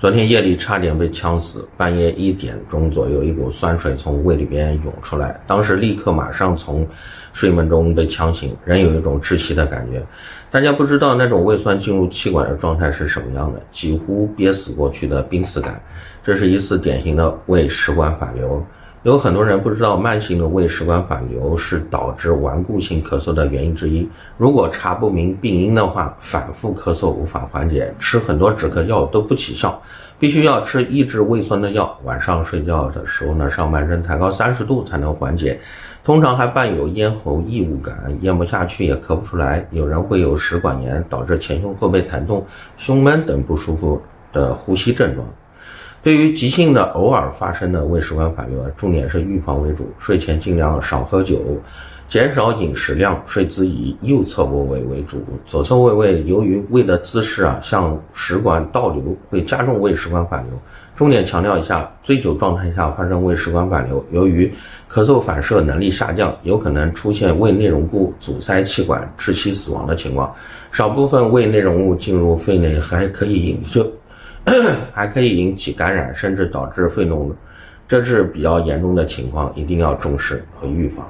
昨天夜里差点被呛死，半夜1点钟左右，一股酸水从胃里边涌出来，当时立刻马上从睡梦中被呛醒，人有一种窒息的感觉。大家不知道那种胃酸进入气管的状态是什么样的，几乎憋死过去的濒死感。这是一次典型的胃食管反流。有很多人不知道慢性的胃食管反流是导致顽固性咳嗽的原因之一。如果查不明病因的话，反复咳嗽无法缓解，吃很多止咳药都不起效，必须要吃抑制胃酸的药。晚上睡觉的时候呢，上半身抬高30度才能缓解。通常还伴有咽喉异物感，咽不下去也咳不出来。有人会有食管炎，导致前胸后背疼痛、胸闷等不舒服的呼吸症状。对于急性的偶尔发生的胃食管反流，重点是预防为主，睡前尽量少喝酒，减少饮食量，睡姿以右侧卧位为主。左侧卧位由于胃的姿势向食管倒流，会加重胃食管反流。重点强调一下，醉酒状态下发生胃食管反流，由于咳嗽反射能力下降，有可能出现胃内容物阻塞气管，窒息死亡的情况。少部分胃内容物进入肺内还可以引起感染，甚至导致肺脓，这是比较严重的情况，一定要重视和预防。